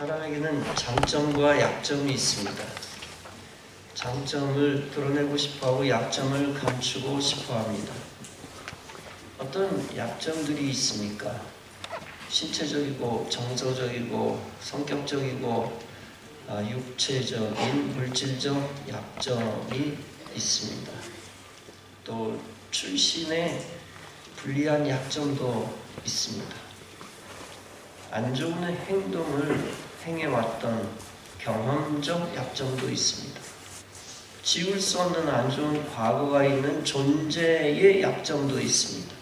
사람에게는 장점과 약점이 있습니다. 장점을 드러내고 싶어하고 약점을 감추고 싶어합니다. 어떤 약점들이 있습니까? 신체적이고 정서적이고 성격적이고 육체적인 물질적 약점이 있습니다. 또 출신의 불리한 약점도 있습니다. 안 좋은 행동을 행해왔던 경험적 약점도 있습니다. 지울 수 없는 안 좋은 과거가 있는 존재의 약점도 있습니다.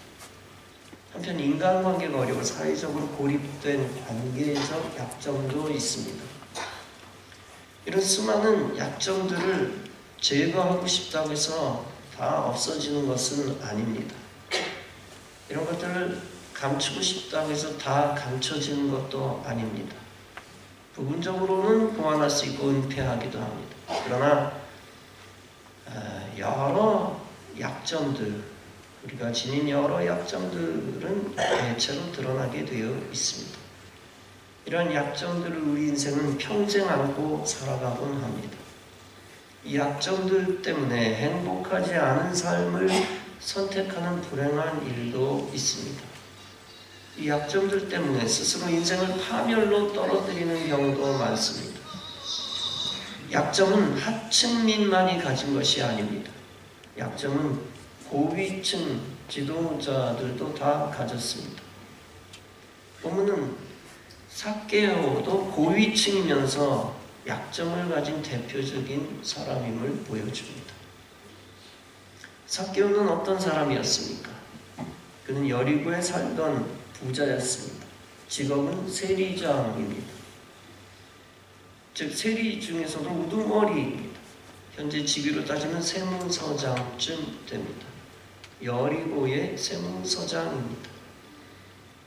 한편 인간관계가 어려워 사회적으로 고립된 관계적 약점도 있습니다. 이런 수많은 약점들을 제거하고 싶다고 해서 다 없어지는 것은 아닙니다. 이런 것들을 감추고 싶다고 해서 다 감춰지는 것도 아닙니다. 부분적으로는 보완할 수 있고 은폐하기도 합니다. 그러나 여러 약점들, 우리가 지닌 여러 약점들은 대체로 드러나게 되어 있습니다. 이런 약점들을 우리 인생은 평생 안고 살아가곤 합니다. 이 약점들 때문에 행복하지 않은 삶을 선택하는 불행한 일도 있습니다. 이 약점들 때문에 스스로 인생을 파멸로 떨어뜨리는 경우도 많습니다. 약점은 하층민만이 가진 것이 아닙니다. 약점은 고위층 지도자들도 다 가졌습니다. 본문은 삭개오도 고위층이면서 약점을 가진 대표적인 사람임을 보여줍니다. 삭개오는 어떤 사람이었습니까? 그는 여리고에 살던 부자였습니다. 직업은 세리장입니다. 즉 세리 중에서도 우두머리입니다. 현재 직위로 따지면 세무서장쯤 됩니다. 여리고의 세무서장입니다.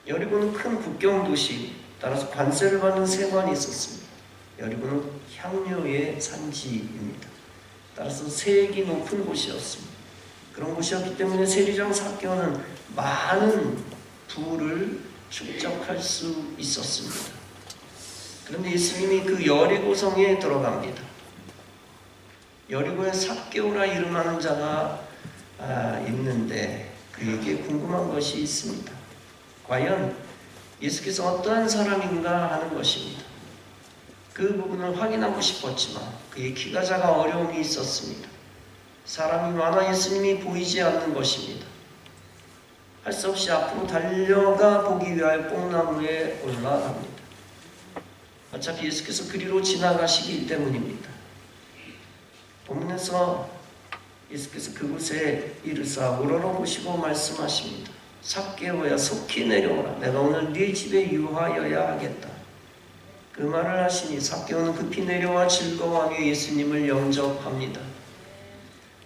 여리고는 큰 국경 도시, 따라서 관세를 받는 세관이 있었습니다. 여리고는 향료의 산지입니다. 따라서 세액이 높은 곳이었습니다. 그런 곳이었기 때문에 세리장 삭개오는 많은 부를 축적할 수 있었습니다. 그런데 예수님이 그 여리고성에 들어갑니다. 여리고에 삭개오라 이름하는 자가 있는데 그에게 궁금한 것이 있습니다. 과연 예수께서 어떠한 사람인가 하는 것입니다. 그 부분을 확인하고 싶었지만 그의 키가 작아 어려움이 있었습니다. 사람이 많아 예수님이 보이지 않는 것입니다. 할 수 없이 앞으로 달려가 보기 위하여 뽕나무에 올라갑니다. 어차피 예수께서 그리로 지나가시기 때문입니다. 본문에서 예수께서 그곳에 이르사 우러러보시고 말씀하십니다. 삭개오야 속히 내려오라. 내가 오늘 네 집에 유하여야 하겠다. 그 말을 하시니 삭개오는 급히 내려와 즐거워하며 예수님을 영접합니다.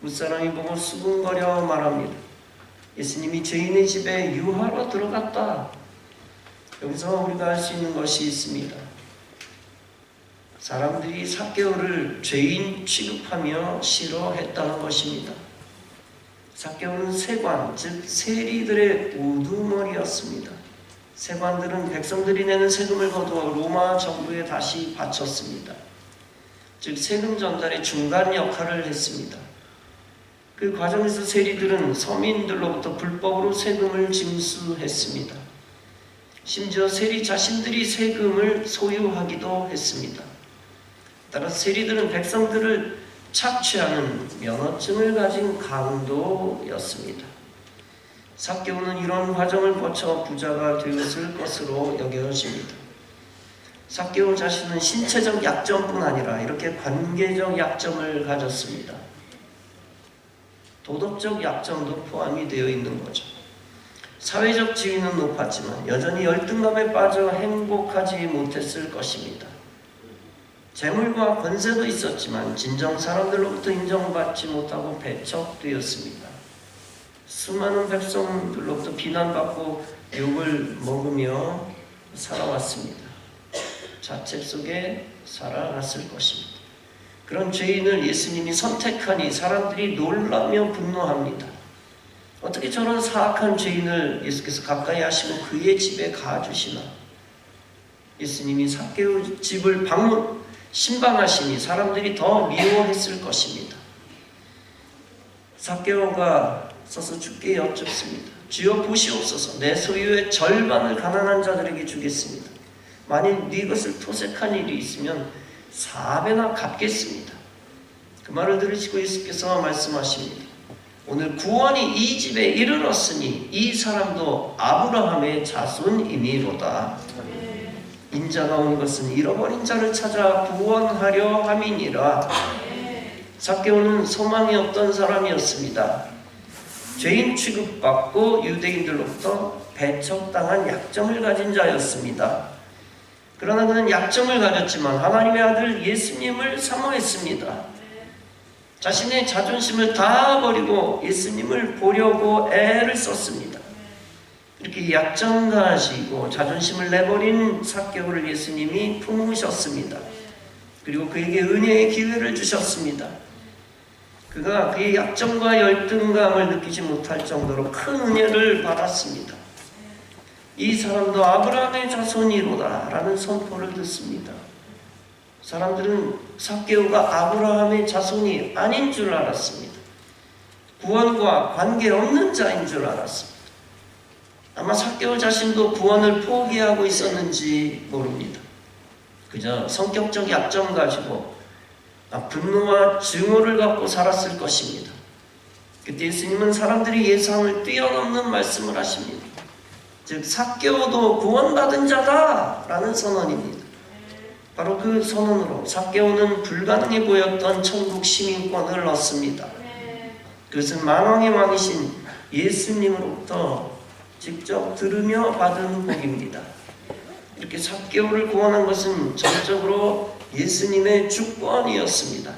무사람이 보고 수군거려 말합니다. 예수님이 죄인의 집에 유하러 들어갔다. 여기서 우리가 알 수 있는 것이 있습니다. 사람들이 삭개오를 죄인 취급하며 싫어했다는 것입니다. 삭개오는 세관, 즉 세리들의 우두머리였습니다. 세관들은 백성들이 내는 세금을 거두어 로마 정부에 다시 바쳤습니다. 즉 세금 전달의 중간 역할을 했습니다. 그 과정에서 세리들은 서민들로부터 불법으로 세금을 징수했습니다. 심지어 세리 자신들이 세금을 소유하기도 했습니다. 따라 세리들은 백성들을 착취하는 면허증을 가진 강도였습니다. 삭개오는 이런 과정을 거쳐 부자가 되었을 것으로 여겨집니다. 삭개오 자신은 신체적 약점뿐 아니라 이렇게 관계적 약점을 가졌습니다. 도덕적 약점도 포함이 되어 있는 거죠. 사회적 지위는 높았지만 여전히 열등감에 빠져 행복하지 못했을 것입니다. 재물과 권세도 있었지만 진정 사람들로부터 인정받지 못하고 배척되었습니다. 수많은 백성들로부터 비난받고 욕을 먹으며 살아왔습니다. 자책 속에 살아갔을 것입니다. 그런 죄인을 예수님이 선택하니 사람들이 놀라며 분노합니다. 어떻게 저런 사악한 죄인을 예수께서 가까이 하시고 그의 집에 가주시나? 예수님이 삭개오 집을 신방하시니 사람들이 더 미워했을 것입니다. 삭개오가 서서 주께 여쭙습니다. 주여 보시옵소서, 내 소유의 절반을 가난한 자들에게 주겠습니다. 만일 네 것을 토색한 일이 있으면 4배나 갚겠습니다. 그 말을 들으시고 예수께서 말씀하십니다. 오늘 구원이 이 집에 이르렀으니 이 사람도 아브라함의 자손이니로다. 인자가 온 것은 잃어버린 자를 찾아 구원하려 함이니라. 삭개오는 소망이 없던 사람이었습니다. 죄인 취급받고 유대인들로부터 배척당한 약점을 가진 자였습니다. 그러나 그는 약점을 가졌지만 하나님의 아들 예수님을 사모했습니다. 자신의 자존심을 다 버리고 예수님을 보려고 애를 썼습니다. 이렇게 약점 가지고 자존심을 내버린 삭개오를 예수님이 품으셨습니다. 그리고 그에게 은혜의 기회를 주셨습니다. 그가 그의 약점과 열등감을 느끼지 못할 정도로 큰 은혜를 받았습니다. 이 사람도 아브라함의 자손이로다 라는 선포를 듣습니다. 사람들은 삭개오가 아브라함의 자손이 아닌 줄 알았습니다. 구원과 관계없는 자인 줄 알았습니다. 아마 삭개오 자신도 구원을 포기하고 있었는지 모릅니다. 그저 성격적 약점 가지고 분노와 증오를 갖고 살았을 것입니다. 그때 예수님은 사람들이 예상을 뛰어넘는 말씀을 하십니다. 즉 삭개오도 구원받은 자다라는 선언입니다. 바로 그 선언으로 삭개오는 불가능해 보였던 천국 시민권을 얻습니다. 그것은 만왕의 왕이신 예수님으로부터 직접 들으며 받은 복입니다. 이렇게 삭개오를 구원한 것은 전적으로 예수님의 주권이었습니다.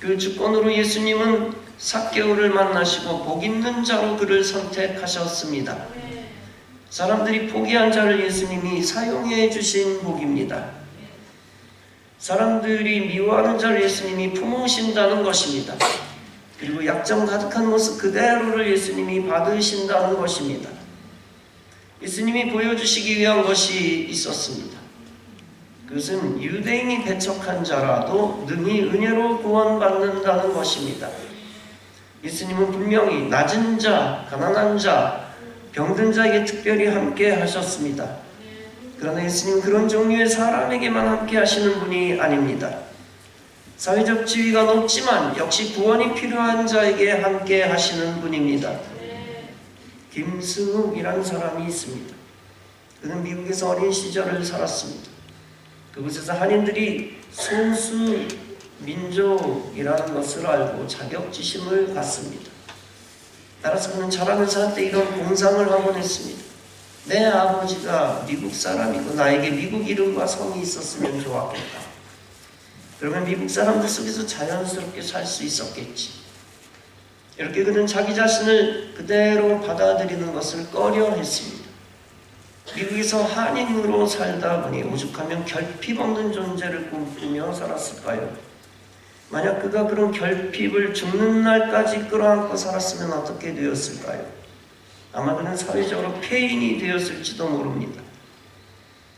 그 주권으로 예수님은 삭개오를 만나시고 복 있는 자로 그를 선택하셨습니다. 사람들이 포기한 자를 예수님이 사용해 주신 복입니다. 사람들이 미워하는 자를 예수님이 품으신다는 것입니다. 그리고 약점 가득한 모습 그대로를 예수님이 받으신다는 것입니다. 예수님이 보여주시기 위한 것이 있었습니다. 그것은 유대인이 배척한 자라도 능히 은혜로 구원받는다는 것입니다. 예수님은 분명히 낮은 자, 가난한 자, 병든 자에게 특별히 함께 하셨습니다. 그러나 예수님은 그런 종류의 사람에게만 함께 하시는 분이 아닙니다. 사회적 지위가 높지만 역시 구원이 필요한 자에게 함께 하시는 분입니다. 김승욱이라는 사람이 있습니다. 그는 미국에서 어린 시절을 살았습니다. 그곳에서 한인들이 소수 민족이라는 것을 알고 자격지심을 갖습니다. 따라서 그는 자라면서 한때 이런 공상을 하곤 했습니다. 내 아버지가 미국 사람이고 나에게 미국 이름과 성이 있었으면 좋았겠다. 그러면 미국 사람들 속에서 자연스럽게 살 수 있었겠지. 이렇게 그는 자기 자신을 그대로 받아들이는 것을 꺼려했습니다. 미국에서 한인으로 살다 보니 오죽하면 결핍 없는 존재를 꿈꾸며 살았을까요? 만약 그가 그런 결핍을 죽는 날까지 끌어안고 살았으면 어떻게 되었을까요? 아마 그는 사회적으로 폐인이 되었을지도 모릅니다.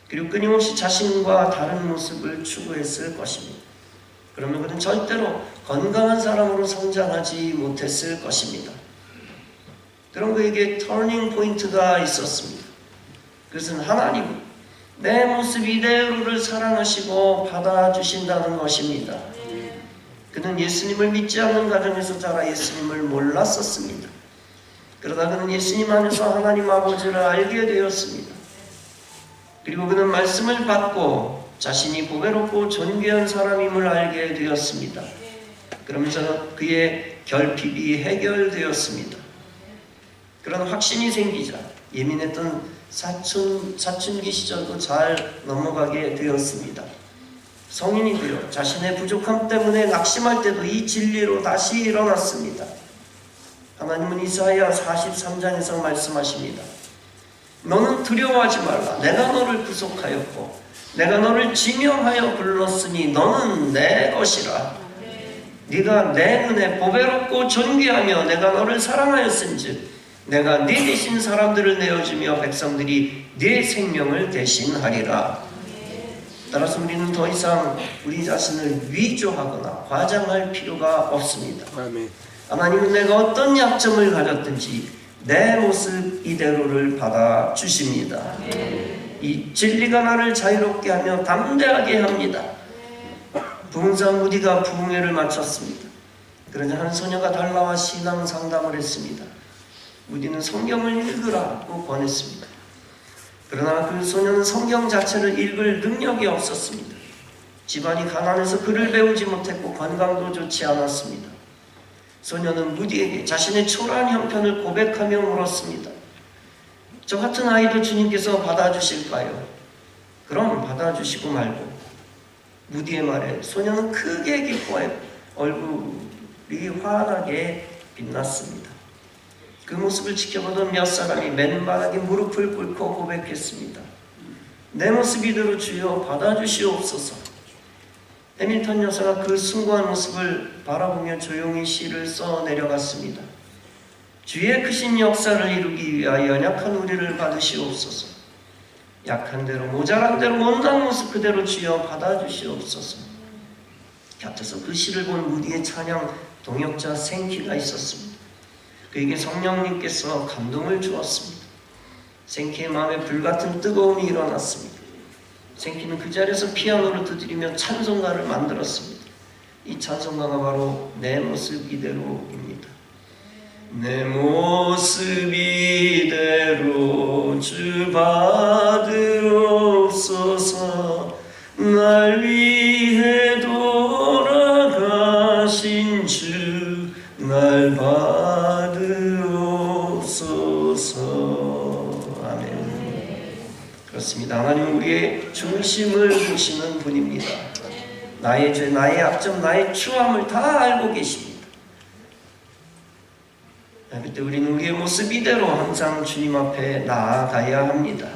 그리고 끊임없이 자신과 다른 모습을 추구했을 것입니다. 그러면 그는 절대로 건강한 사람으로 성장하지 못했을 것입니다. 그런 그에게 터닝 포인트가 있었습니다. 그것은 하나님은 내 모습 이대로를 사랑하시고 받아주신다는 것입니다. 그는 예수님을 믿지 않는 가정에서 자라 예수님을 몰랐었습니다. 그러다 그는 예수님 안에서 하나님 아버지를 알게 되었습니다. 그리고 그는 말씀을 받고 자신이 보배롭고 존귀한 사람임을 알게 되었습니다. 그러면서 그의 결핍이 해결되었습니다. 그런 확신이 생기자 예민했던 사춘기 시절도 잘 넘어가게 되었습니다. 성인이 되어 자신의 부족함 때문에 낙심할 때도 이 진리로 다시 일어났습니다. 하나님은 이사야 43장에서 말씀하십니다. 너는 두려워하지 말라. 내가 너를 구속하였고 내가 너를 지명하여 불렀으니 너는 내 것이라. 네가 내 눈에 보배롭고 존귀하며 내가 너를 사랑하였은즉 내가 네 대신 사람들을 내어주며 백성들이 네 생명을 대신하리라. 따라서 우리는 더 이상 우리 자신을 위조하거나 과장할 필요가 없습니다. 아멘. 하나님은 내가 어떤 약점을 가졌든지 내 모습 이대로를 받아주십니다. 이 진리가 나를 자유롭게 하며 담대하게 합니다. 부흥사 무디가 부흥회를 마쳤습니다. 그러자 한 소녀가 달라와 신앙 상담을 했습니다. 무디는 성경을 읽으라고 권했습니다. 그러나 그 소녀는 성경 자체를 읽을 능력이 없었습니다. 집안이 가난해서 글을 배우지 못했고 건강도 좋지 않았습니다. 소녀는 무디에게 자신의 초라한 형편을 고백하며 물었습니다. 저 같은 아이도 주님께서 받아주실까요? 그럼 받아주시고 말고. 무디의 말에 소녀는 크게 기뻐했고 얼굴이 환하게 빛났습니다. 그 모습을 지켜보던 몇 사람이 맨발하게 무릎을 꿇고 고백했습니다. 내 모습 이대로 주여 받아주시옵소서. 해밀턴 여사가 그 숭고한 모습을 바라보며 조용히 시를 써 내려갔습니다. 주의 크신 역사를 이루기 위하여 연약한 우리를 받으시옵소서. 약한 대로 모자란 대로 못난 모습 그대로 주여 받아주시옵소서. 곁에서 그 시를 본 무디의 찬양 동역자 생키가 있었습니다. 그에게 성령님께서 감동을 주었습니다. 생키의 마음에 불같은 뜨거움이 일어났습니다. 생키는 그 자리에서 피아노를 두드리며 찬송가를 만들었습니다. 이 찬송가가 바로 내 모습 이대로입니다. 내 모습 이대로 주 받으옵소서. 날 위해 돌아가신 주 날 받으옵소서. 아멘. 그렇습니다. 하나님은 우리의 중심을 보시는 분입니다. 나의 죄, 나의 약점, 나의 추함을 다 알고 계십니다. 그때 우리는 우리의 모습 이대로 항상 주님 앞에 나아가야 합니다.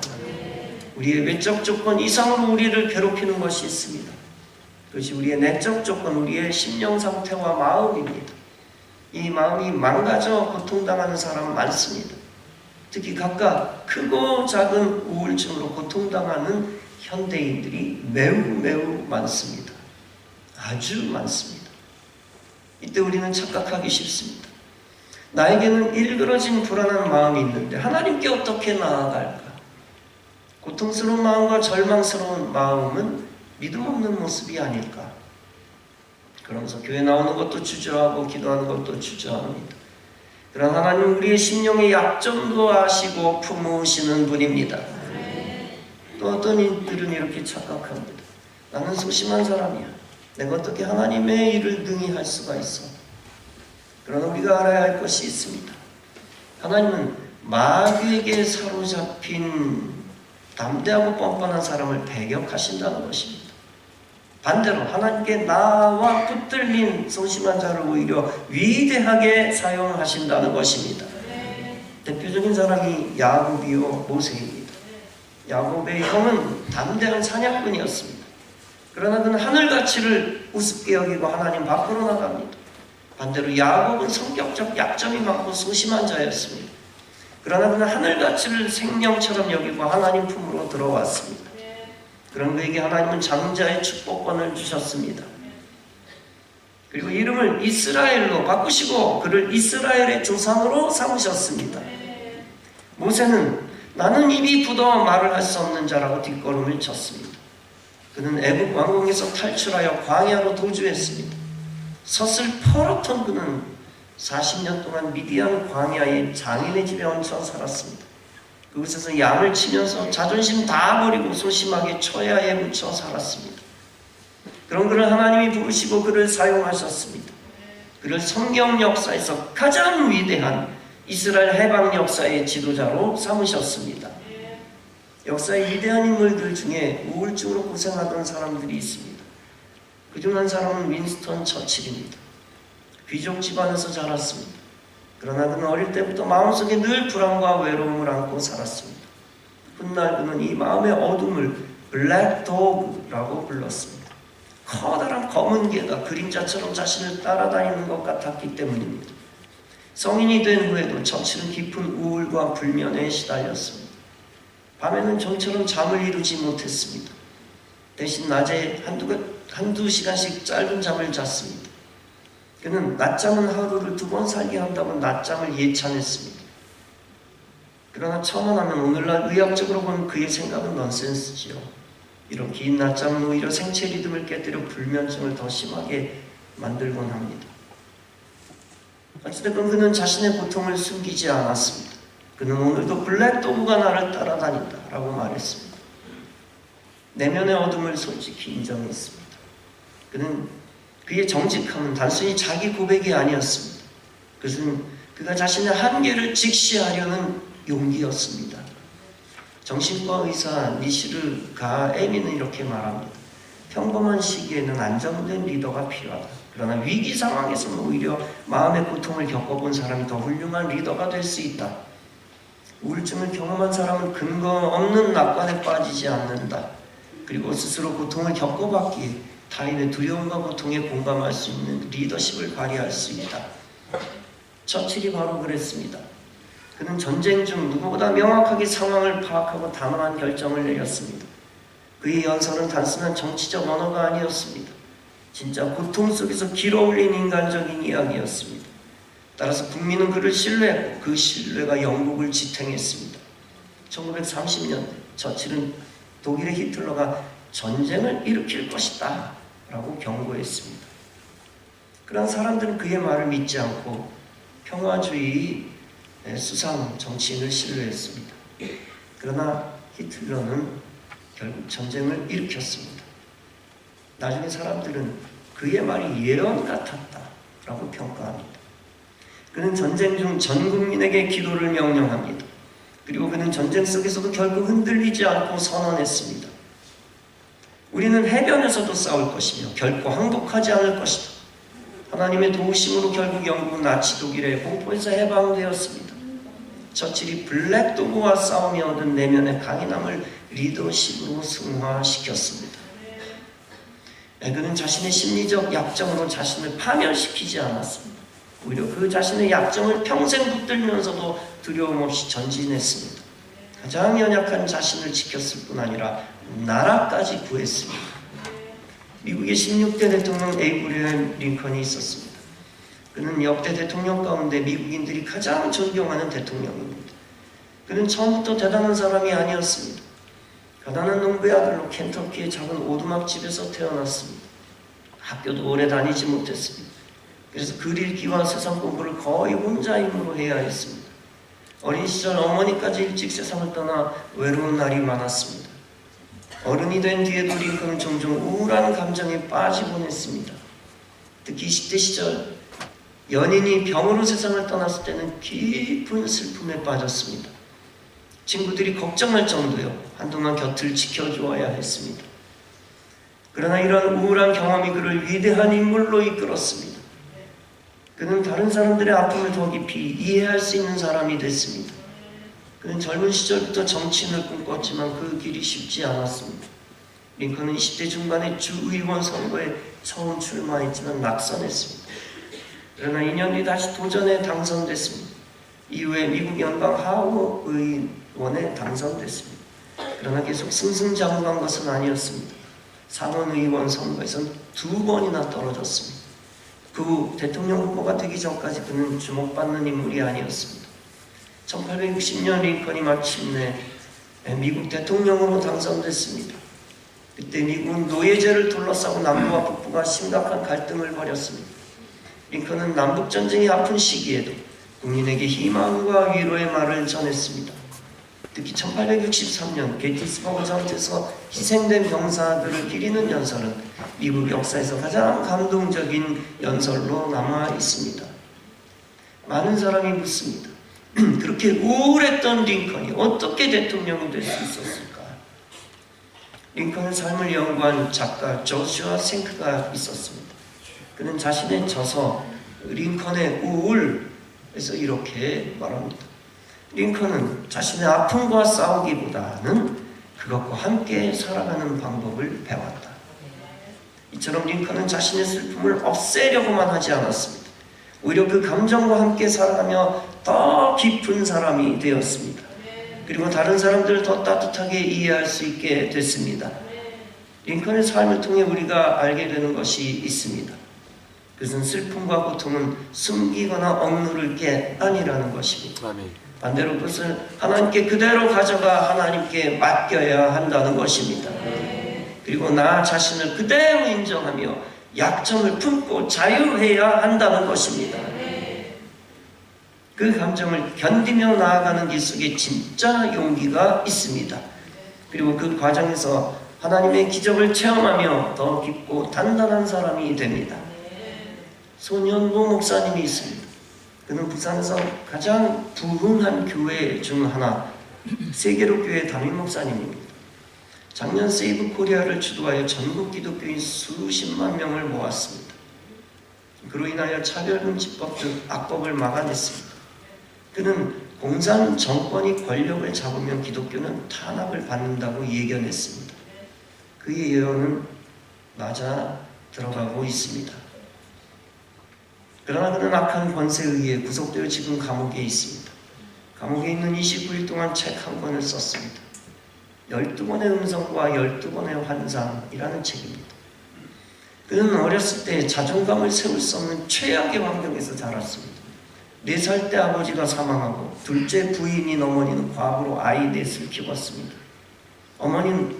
우리의 외적 조건 이상으로 우리를 괴롭히는 것이 있습니다. 그것이 우리의 내적 조건, 우리의 심령 상태와 마음입니다. 이 마음이 망가져 고통당하는 사람 많습니다. 특히 각각 크고 작은 우울증으로 고통당하는 현대인들이 매우 많습니다. 아주 많습니다. 이때 우리는 착각하기 쉽습니다. 나에게는 일그러진 불안한 마음이 있는데 하나님께 어떻게 나아갈까? 고통스러운 마음과 절망스러운 마음은 믿음 없는 모습이 아닐까? 그러면서 교회 나오는 것도 주저하고 기도하는 것도 주저합니다. 그러나 하나님은 우리의 심령의 약점도 아시고 품으시는 분입니다. 또 어떤 이들은 이렇게 착각합니다. 나는 소심한 사람이야. 내가 어떻게 하나님의 일을 능히 할 수가 있어? 그러나 우리가 알아야 할 것이 있습니다. 하나님은 마귀에게 사로잡힌 담대하고 뻔뻔한 사람을 배격하신다는 것입니다. 반대로 하나님께 나와 붙들린 소심한 자를 오히려 위대하게 사용하신다는 것입니다. 대표적인 사람이 야곱이요 모세입니다. 야곱의 형은 담대한 사냥꾼이었습니다. 그러나 그는 하늘 가치를 우습게 여기고 하나님 밖으로 나갑니다. 반대로 야곱은 성격적 약점이 많고 소심한 자였습니다. 그러나 그는 하늘 가치를 생명처럼 여기고 하나님 품으로 들어왔습니다. 그런 그에게 하나님은 장자의 축복권을 주셨습니다. 그리고 이름을 이스라엘로 바꾸시고 그를 이스라엘의 조상으로 삼으셨습니다. 모세는 나는 입이 굳어 말을 할 수 없는 자라고 뒷걸음을 쳤습니다. 그는 애국 왕궁에서 탈출하여 광야로 도주했습니다. 서슬퍼렇던 그는 40년 동안 미디안 광야의 장인의 집에 얹혀 살았습니다. 그곳에서 양을 치면서 자존심 다 버리고 소심하게 초야에 묻혀 살았습니다. 그런 그를 하나님이 부르시고 그를 사용하셨습니다. 그를 성경 역사에서 가장 위대한 이스라엘 해방 역사의 지도자로 삼으셨습니다. 역사의 위대한 인물들 중에 우울증으로 고생하던 사람들이 있습니다. 그중 한 사람은 윈스턴 처칠입니다. 귀족 집안에서 자랐습니다. 그러나 그는 어릴 때부터 마음속에 늘 불안과 외로움을 안고 살았습니다. 훗날 그는 이 마음의 어둠을 블랙 도그라고 불렀습니다. 커다란 검은 개가 그림자처럼 자신을 따라다니는 것 같았기 때문입니다. 성인이 된 후에도 처칠은 깊은 우울과 불면에 시달렸습니다. 밤에는 좀처럼 잠을 이루지 못했습니다. 대신 낮에 한두 시간씩 짧은 잠을 잤습니다. 그는 낮잠은 하루를 2번 살게 한다고 낮잠을 예찬했습니다. 그러나 첨언하면 오늘날 의학적으로 보면 그의 생각은 넌센스지요. 이런 긴 낮잠은 오히려 생체 리듬을 깨뜨려 불면증을 더 심하게 만들곤 합니다. 어찌됐건 그는 자신의 고통을 숨기지 않았습니다. 그는 오늘도 블랙 도그가 나를 따라다닌다 라고 말했습니다. 내면의 어둠을 솔직히 인정했습니다. 그는 그의 정직함은 단순히 자기 고백이 아니었습니다. 그것은 그가 자신의 한계를 직시하려는 용기였습니다. 정신과 의사 니시르 가에미는 이렇게 말합니다. 평범한 시기에는 안정된 리더가 필요하다. 그러나 위기 상황에서는 오히려 마음의 고통을 겪어본 사람이 더 훌륭한 리더가 될 수 있다. 우울증을 경험한 사람은 근거 없는 낙관에 빠지지 않는다. 그리고 스스로 고통을 겪어봤기에 타인의 두려움과 고통에 공감할 수 있는 리더십을 발휘할 수 있다. 처칠이 바로 그랬습니다. 그는 전쟁 중 누구보다 명확하게 상황을 파악하고 단호한 결정을 내렸습니다. 그의 연설은 단순한 정치적 언어가 아니었습니다. 진짜 고통 속에서 길어올린 인간적인 이야기였습니다. 따라서 국민은 그를 신뢰했고 그 신뢰가 영국을 지탱했습니다. 1930년대 처칠은 독일의 히틀러가 전쟁을 일으킬 것이다 라고 경고했습니다. 그런 사람들은 그의 말을 믿지 않고 평화주의 수상 정치인을 신뢰했습니다. 그러나 히틀러는 결국 전쟁을 일으켰습니다. 나중에 사람들은 그의 말이 예언 같았다 라고 평가합니다. 그는 전쟁 중 전 국민에게 기도를 명령합니다. 그리고 그는 전쟁 속에서도 결국 흔들리지 않고 선언했습니다. 우리는 해변에서도 싸울 것이며 결코 항복하지 않을 것이다. 하나님의 도우심으로 결국 영국은 나치 독일의 공포에서 해방되었습니다. 처칠이 블랙 도그와 싸우며 얻은 내면의 강인함을 리더십으로 승화시켰습니다. 그는 자신의 심리적 약점으로 자신을 파멸시키지 않았습니다. 오히려 그 자신의 약점을 평생 붙들면서도 두려움 없이 전진했습니다. 가장 연약한 자신을 지켰을 뿐 아니라 나라까지 구했습니다. 미국의 16대 대통령 에이브리엄 링컨이 있었습니다. 그는 역대 대통령 가운데 미국인들이 가장 존경하는 대통령입니다. 그는 처음부터 대단한 사람이 아니었습니다. 가난한 농부의 아들로 켄터키의 작은 오두막집에서 태어났습니다. 학교도 오래 다니지 못했습니다. 그래서 글 읽기와 세상 공부를 거의 혼자 힘으로 해야 했습니다. 어린 시절 어머니까지 일찍 세상을 떠나 외로운 날이 많았습니다. 어른이 된 뒤에도 링컨은 종종 우울한 감정에 빠지곤 했습니다. 특히 20대 시절 연인이 병으로 세상을 떠났을 때는 깊은 슬픔에 빠졌습니다. 친구들이 걱정할 정도요. 한동안 곁을 지켜주어야 했습니다. 그러나 이런 우울한 경험이 그를 위대한 인물로 이끌었습니다. 그는 다른 사람들의 아픔을 더 깊이 이해할 수 있는 사람이 됐습니다. 그는 젊은 시절부터 정치인을 꿈꿨지만 그 길이 쉽지 않았습니다. 링컨은 20대 중반에 주의원 선거에 처음 출마했지만 낙선했습니다. 그러나 2년 뒤 다시 도전에 당선됐습니다. 이후에 미국 연방 하원 의원에 당선됐습니다. 그러나 계속 승승장구한 것은 아니었습니다. 상원의원 선거에서는 2번이나 떨어졌습니다. 그 후 대통령 후보가 되기 전까지 그는 주목받는 인물이 아니었습니다. 1860년 링컨이 마침내 미국 대통령으로 당선됐습니다. 그때 미국은 노예제를 둘러싸고 남부와 북부가 심각한 갈등을 벌였습니다. 링컨은 남북전쟁이 아픈 시기에도 국민에게 희망과 위로의 말을 전했습니다. 특히 1863년 게티스버그 전투에서 희생된 병사들을 기리는 연설은 미국 역사에서 가장 감동적인 연설로 남아 있습니다. 많은 사람이 묻습니다. 그렇게 우울했던 링컨이 어떻게 대통령이 될 수 있었을까? 링컨의 삶을 연구한 작가 조슈아 생크가 있었습니다. 그는 자신의 저서 링컨의 우울에서 이렇게 말합니다. 링컨은 자신의 아픔과 싸우기보다는 그것과 함께 살아가는 방법을 배웠다. 이처럼 링컨은 자신의 슬픔을 없애려고만 하지 않았습니다. 오히려 그 감정과 함께 살아가며 더 깊은 사람이 되었습니다. 그리고 다른 사람들을 더 따뜻하게 이해할 수 있게 됐습니다. 링컨의 삶을 통해 우리가 알게 되는 것이 있습니다. 그것은 슬픔과 고통은 숨기거나 억누를 게 아니라는 것입니다. 아멘. 반대로 그것을 하나님께 그대로 가져가 하나님께 맡겨야 한다는 것입니다. 그리고 나 자신을 그대로 인정하며 약점을 품고 자유해야 한다는 것입니다. 그 감정을 견디며 나아가는 길 속에 진짜 용기가 있습니다. 그리고 그 과정에서 하나님의 기적을 체험하며 더 깊고 단단한 사람이 됩니다. 손현보 목사님이 있습니다. 그는 부산에서 가장 부흥한 교회 중 하나, 세계로 교회 담임 목사님입니다. 작년 세이브 코리아를 주도하여 전국 기독교인 수십만 명을 모았습니다. 그로 인하여 차별금지법 등 악법을 막아냈습니다. 그는 공산 정권이 권력을 잡으면 기독교는 탄압을 받는다고 예견했습니다. 그의 예언은 맞아 들어가고 있습니다. 그러나 그는 악한 권세에 의해 구속되어 지금 감옥에 있습니다. 감옥에 있는 29일 동안 책 한 권을 썼습니다. 12번의 음성과 12번의 환상이라는 책입니다. 그는 어렸을 때 자존감을 세울 수 없는 최악의 환경에서 자랐습니다. 4살 때 아버지가 사망하고 둘째 부인인 어머니는 과부로 아이 넷을 키웠습니다. 어머니는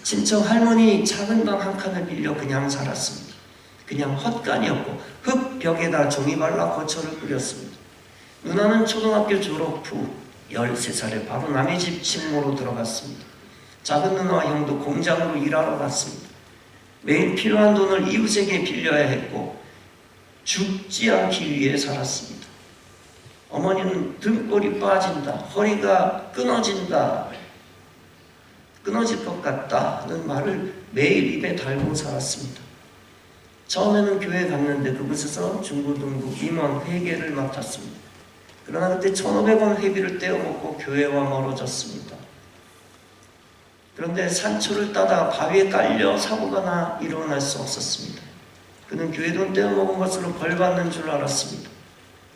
친척 할머니 작은 방 한 칸을 빌려 그냥 살았습니다. 그냥 헛간이었고 흙 벽에다 종이 발라 거처를 꾸렸습니다. 누나는 초등학교 졸업 후 13살에 바로 남의 집 직모로 들어갔습니다. 작은 누나와 형도 공장으로 일하러 갔습니다. 매일 필요한 돈을 이웃에게 빌려야 했고 죽지 않기 위해 살았습니다. 어머니는 등골이 빠진다, 허리가 끊어진다, 끊어질 것 같다는 말을 매일 입에 달고 살았습니다. 처음에는 교회 갔는데 그곳에서 중고등부 임원 회계를 맡았습니다. 그러나 그때 1,500원 회비를 떼어먹고 교회와 멀어졌습니다. 그런데 산초를 따다 바위에 깔려 사고가 나 일어날 수 없었습니다. 그는 교회 돈 떼어먹은 것으로 벌받는 줄 알았습니다.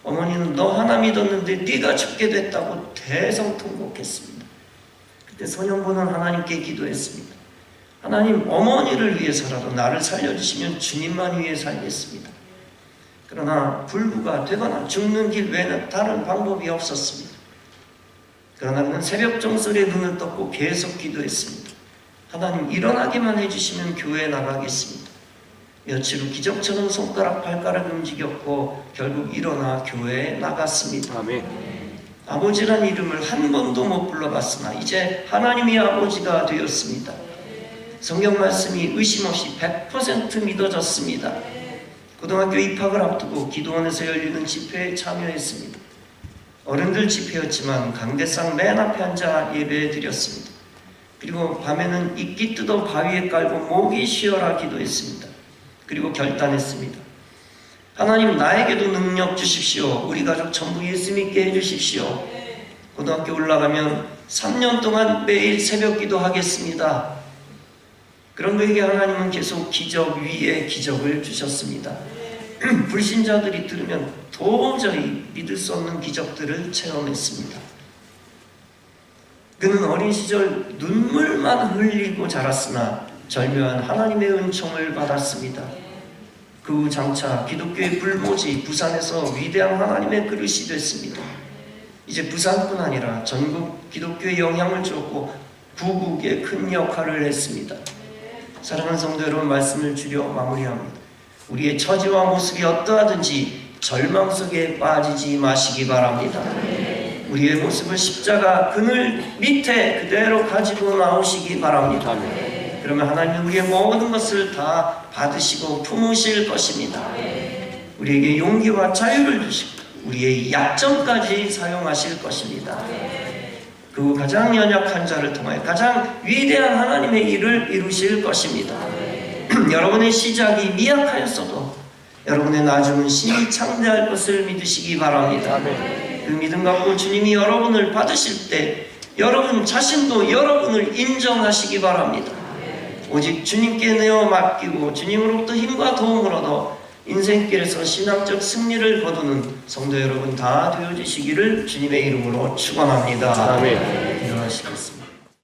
어머니는 너 하나 믿었는데 네가 죽게 됐다고 대성통곡했습니다. 그때 소년보는 하나님께 기도했습니다. 하나님, 어머니를 위해서라도 나를 살려주시면 주님만 위해 살겠습니다. 그러나 불구가 되거나 죽는 길 외에는 다른 방법이 없었습니다. 그러나 그는 새벽 정설에 눈을 떴고 계속 기도했습니다. 하나님, 일어나기만 해주시면 교회에 나가겠습니다. 며칠 후 기적처럼 손가락 발가락이 움직였고 결국 일어나 교회에 나갔습니다. 아멘. 아버지란 이름을 한 번도 못 불러봤으나 이제 하나님이 아버지가 되었습니다. 성경 말씀이 의심 없이 100% 믿어졌습니다. 고등학교 입학을 앞두고 기도원에서 열리는 집회에 참여했습니다. 어른들 집회였지만 강대상 맨 앞에 앉아 예배 드렸습니다. 그리고 밤에는 이끼 뜯어 바위에 깔고 목이 쉬어라 기도했습니다. 그리고 결단했습니다. 하나님, 나에게도 능력 주십시오. 우리 가족 전부 예수 믿게 해주십시오. 고등학교 올라가면 3년 동안 매일 새벽 기도하겠습니다. 그런 그에게 하나님은 계속 기적 위에 기적을 주셨습니다. 불신자들이 들으면 도저히 믿을 수 없는 기적들을 체험했습니다. 그는 어린 시절 눈물만 흘리고 자랐으나 절묘한 하나님의 은총을 받았습니다. 그 후 장차 기독교의 불모지 부산에서 위대한 하나님의 그릇이 됐습니다. 이제 부산뿐 아니라 전국 기독교에 영향을 주었고 구국에 큰 역할을 했습니다. 사랑하는 성도 여러분, 말씀을 줄여 마무리합니다. 우리의 처지와 모습이 어떠하든지 절망 속에 빠지지 마시기 바랍니다. 우리의 모습을 십자가 그늘 밑에 그대로 가지고 나오시기 바랍니다. 그러면 하나님은 우리의 모든 것을 다 받으시고 품으실 것입니다. 우리에게 용기와 자유를 주시고 우리의 약점까지 사용하실 것입니다. 그 가장 연약한 자를 통하여 가장 위대한 하나님의 일을 이루실 것입니다. 여러분의 시작이 미약하였어도 여러분의 나중은 신이 창대할 것을 믿으시기 바랍니다. 그 믿음 갖고 주님이 여러분을 받으실 때 여러분 자신도 여러분을 인정하시기 바랍니다. 오직 주님께 내어 맡기고 주님으로부터 힘과 도움을 얻어 인생길에서 신앙적 승리를 거두는 성도 여러분 다 되어주시기를 주님의 이름으로 축원합니다. 아멘. 기도하시겠습니다.